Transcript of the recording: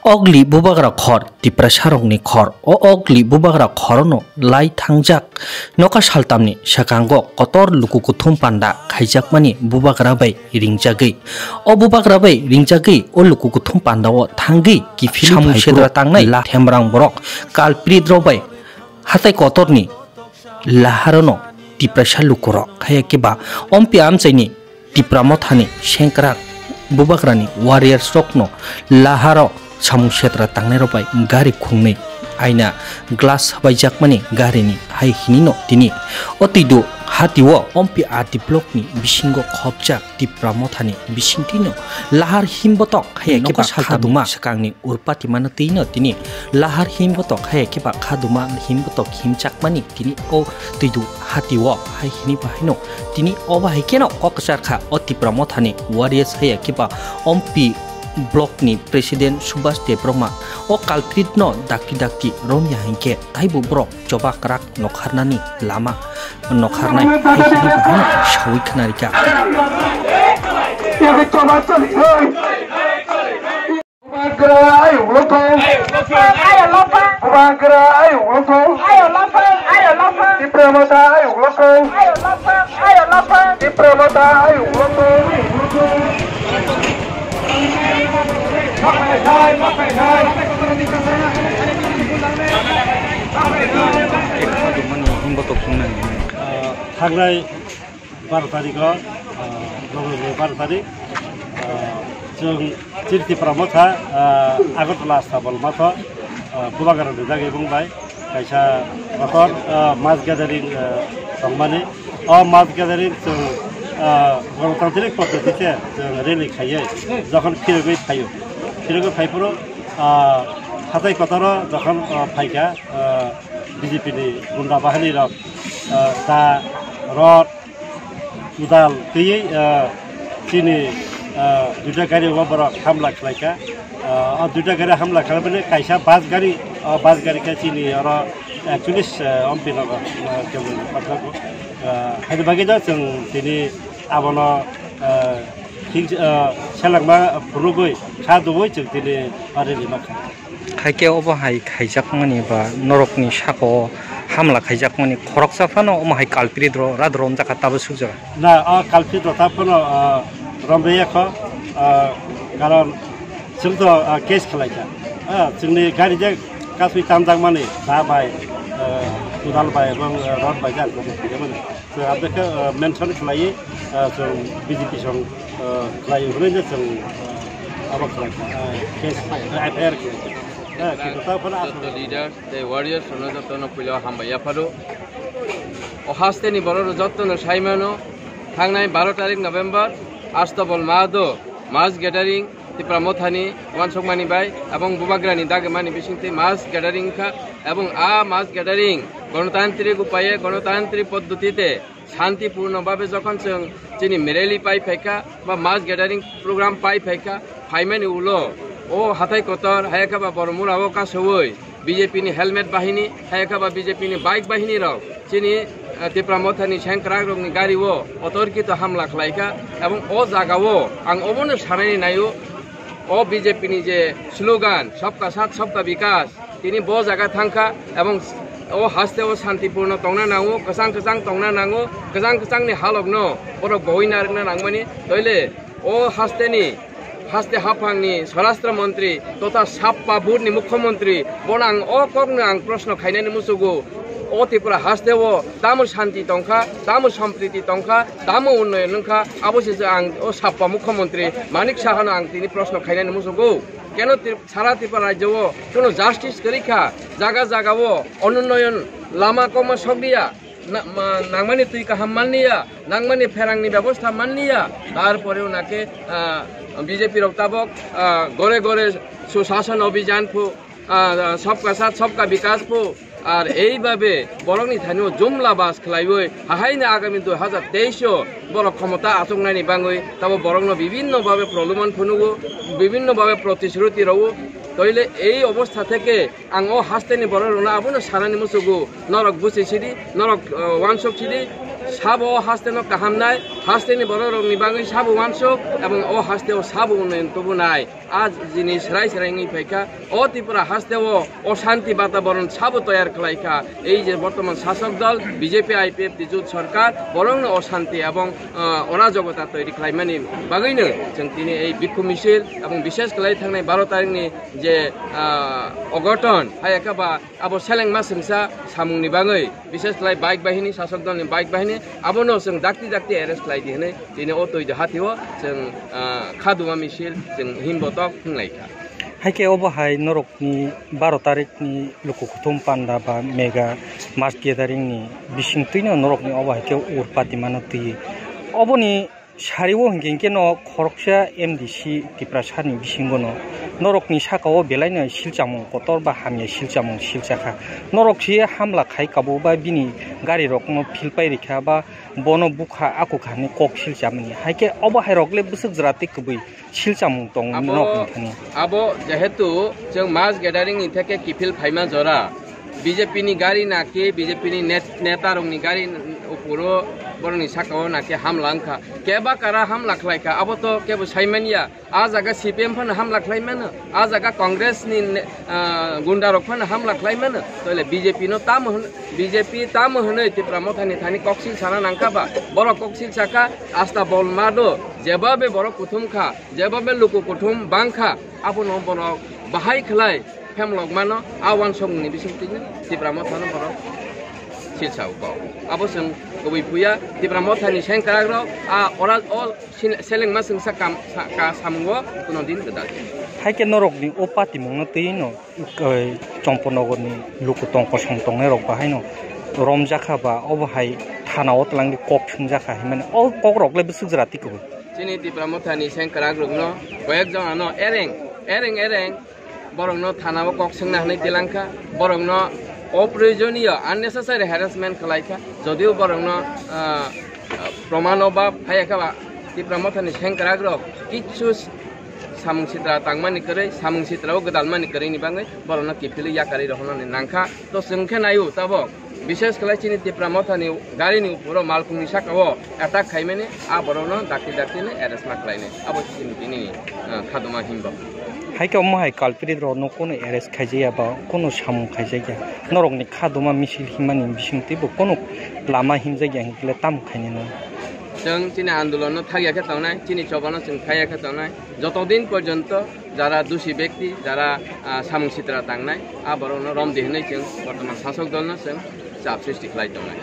Ogli bubagra khor tipra sarongni khor o ogli bubagra khorono lai thangjak noka saltamni sakango kotor lukukuthum panda khaijakmani bubagra bai ringjagei o bubagra bai ringjagei o lukukuthum panda o thangi kifili phaisedra tangnai la themrang borok kalpridro bai hatai kotorni laharono tipra salukuro khayakeba ompi amchaini tipra mothani shenkrak bubagrani warrior sokno laharo samung setra tangnai robai gari khungnei aina glass bai jakmani gari ni hai hinino tini otidu hatiwo ompi ati block ni bisingo khopjak tipra mothani bisingtino lahar himbotok hayake ba khaduma sakangni urpati manatino tini lahar himbotok hayake ba khaduma himbotok himjakmani tini o tidu hatiwo hai hini bahino tini oba haikeno kokchar kha o tipra mothani warriors hayake ba ompi Blok ni Presiden Subhas Debroma o kalprit no daki romya hingke taibu brok coba kerak nokharnani lama nokharnai hini bahana shawi khnarika थांनाय 12 तारिखआव नभेम्बर 12 तारिख जों तिरतिप्रा मथा आगरतला स्टाबल माथा बुबागारानि जागे बुंबाय खायसा नखर मास गेदारिं संमानि मास गेदारिं जों गणतान्त्रिक पद्धतिसे जों रेलि खायो যখন फिरगै फाइफोर हाथाय कतर যখন फाइका बीजेपी नि गुन्डा बाहिनी रक दा रड उदाल गैयै चिनि दुटा गारि वबरक हमला खालायका दुटा गारि हमला खालामनानै कायसा बास गारिका चिनि र 41 एमपि नगर केवल पत्रको हायदो बागैदा जों दिनै आबनो सेलांमा फुरुगै खादुबै जों दिनै आरेलि माखा खायके अबहाय खायजाकमानि बा नरकनि साखो हामला खायजाकमानि खरकसाफानो अमहाय कालप्रिद्र राद्रम जाका ताबो सुजा ना कालप्रिद्र ताफनो रमबेयाखो कारण जोंथ' केस खालायका जोंनि गारिजों गासै तामजाकमानि दाबाय उदालबाय এবং रडबाय जागोन जों आबेखौ मेनसन खालायो जों बीजेपी सं खालायो होनैनो जों आबा खालायका case FIR the leaders, the warriors, and the no pilo hambayapalo. Ohasteni bororo jotto no saimano. Hangnai 12 tarik November. Astabol mado. Mass gathering. Tipra mothani. Wansokmani bai. Abong bubagrani dagemani bisingte mass gathering ka. Abong mass gathering. গণতান্ত্রিক উপায়ে গণতান্ত্রিক পদ্ধতিতে শান্তিপূর্ণভাবে যখন চিনি মেরেলি পাই ফেকা বা মাস gathering programme পাই ফেকা ফাইমেনি উলো ও হাতাই কতর হায়াকাবা বড়মুর আবকা সবই BJP নি হেলমেট বাহিনী হায়াকাবা বিজেপি নি বাইক বাহিনী রাও চিনি তিপ্রা মথানি সেংক্রাগ রংনি গাড়ি ও অতর্কিত হামলা খালাইকা এবং ও জাগাও আং অবনো সারানি নাইও ও বিজেপি নি যে স্লোগান সবকা সাথ সবকা বিকাশ তিনি ব জায়গা থাঙ্কা এবং ও হাসতে ও শান্তিপূর্ণ তংনা নাঙো কসাং তংনা নাঙো কসাং नि हालगनो बरो बहिनारना नांगमानि तैले ओ हास्ते हाफांनि स्वराष्ट्र मंत्री तथा साप्पा बुरनि मुख्यमंत्री बनां ओ कगनो आं प्रश्न खायनानि मुसुगु ओ त्रिपुरा हास्ते ओ दामु शान्ति तंखा दामु सम्प्रीति तंखा दामु उन्नयन नंखा अबसे आं ओ साप्पा मुख्यमंत्री मानिक साहानो आं तिनि प्रश्न खायनानि मुसुगु কেন সারা ত্রিপুরা রাজ্য কোনো জাস্টিস করিখা জায়গা জায়গাও অনুন্নয়ন লামা কম সগিয়া নাংমানি তুই কাহাম মাননিয়া নাংমানি ফেরাংনি ব্যবস্থা মাননিয়া তারপরেও নাকে বিজেপির তাবক গড়ে গড়ে সুশাসন অভিযান ফু সবকা সাথ সবকা বিকাশ ফু আর এইভাবে বরংনি থানীয় জুমলা বাস খেলাইবই হাহাইনে আগামী 2023 বড় ক্ষমতা আচংনানি বাঙই তাবো বরংন বিভিন্নভাবে প্রলোভন ফুনুগো বিভিন্নভাবে প্রতিশ্রুতি রও তইলে এই অবস্থা থেকে আং ও হাস্তেনি বড় রনা আবুনো সারানি মুসুগু নরক বুসি সিদি নরক ওয়ানসক সিদি সাবো হাস্তেনো কাহামনাই হাস্তেনি বড় রংনি বাঙি সাবো মানসুক এবং ও হাস্তেও সাবো উন্নয়ন কবু নাই আজ যিনি সেরাই সেরাই ফাইকা ও ত্রিপুরা হাস্তেও অশান্তি বাতাবরণ সাবো তৈয়ার খালাইকা এই যে বর্তমান শাসক দল বিজেপি আইপিএফ জোট সরকার বরং অশান্তি এবং অরাজকতা তৈরি খালাইমানি বাগैनो जों दिनै এই বিক্ষোভ মিছিল এবং বিশেষ খালাই थांनाय 12 तारिखनि যে অঘটন हायाखा बा आबो सेलेंमा सिंसा सामुंनि बाङै বিশেষ খালাই বাইক বাহিনী শাসক দলनि বাইক বাহিনী आबोनो जों दाक्ति दाक्ति एरेस्ट खालाय दिनै दिनै अतय हाथिव जों खादुमा मिছিল जों हिमबतक खुंलायखा हाइके अबहाय नरकनि 12 तारिखनि लुकुकुथुम पान्डा बा मेगा मास गेदारिंनि बिसिंतैनो नरकनि अबहायके उरपाति मानति अबनि सारिwo हिंगे न खरकसा एमडीसी टिप्रासारनि बिसिंगनो नरकनि साकाव बेलायनो सिलचामं कतर बा हामिया सिलचामं सिलचाखा नरकसि हामला खाय काबो बा बिनि गारि रकनो फिलपायरिखा बा बनो बुखा आकुखानि कक सिलचामनि हाइके अबहाय रकले बुसुगजराति कबै सिलचामं दं नरकनि आबो जेहेतु जों मास गेदारिंनि थेके किफिल फाइमा जरा बीजेपी गाड़ी नाके बीजेपी नेता रंगनी गाड़ी उपरो बरनी साकाव नाके हमला अंखा केबा कारा हमला खलायखा अब तो केबो साइमानिया आ जागा सीपीएम फन हमला खलायमन आ जागा कांग्रेस नि गुंडा रखन हमला खलायमन तले बीजेपी नो ताम हनै तिप्रा मथानि थानि कक्सिल साना नांखाबा बर कक्सिल साका आस्था बलमादो जेबाबे बर कुथुमखा जेबाबे लुकु कुथुम बांखा आबो बर बाहाय खलाय फेमलक मानो आवान समनि बिसिंतिनो तिप्रा मथानो बर सिलसाव बाव आबो जों गबै पुया तिप्रा मथानि सेंकाराग्र आ अरा अल सेलें मासं साकाम का सामगो कुनो दिन गदा हाइके नरकनि ओ पाति मंगनो तैनो चम्पनगरनि लुकुतंक संतंने रक बाहायनो रमजाखा बा अबहाय थानाव तलांनि कक संजाखा माने अ कक रकले बुसुगजराति कबै चिनि तिप्रा मथानि सेंकाराग्रनो कयेक जनानो एरें बरंनो थानाव कक संना हनै तिलांखा बरंनो अप्रयोजनीय अननेसेसारि हेरासमेंट खलायखा जदिव बरंनो प्रमाण बा फायखा तिप्रा मथानि सेंकाराग्र किछु सामुं सित्रा तांमानि करे सामुं सित्राव गोदानमानि करे नि बाङै बरंनो किफिल याकारि रहननि नांखा तो जोंखे नायु तब विशेष खलाय चिनि तिप्रा मथानि गारिनि उपरो मालकुंनि साकाव अटैक खायमेने आ बरंनो दाक्ति एरेस्ट मा खलायने अब चिनि दिनि खादुमा हिमबा हाइके अमहाय कालपिरित रनो कोनो एरेस्ट खायजाया बा कोनो सामुं खायजाया नरकनि खादुमा मिसिल हिमानि बिसिंतिबो कोनो लामा हिमजाया हिकले ताम खायने जों चिनि आन्दोलन थागियाखै तावनाय चिनि चबानो जों खायाखै तावनाय जतदिन पर्यन्त যারা दोषी व्यक्ति যারা सामुं सित्रा तांनाय आ बरनो रम दिहनै जों बर्तमान शासक दलनो जों चाप सृष्टि खालाय तावनाय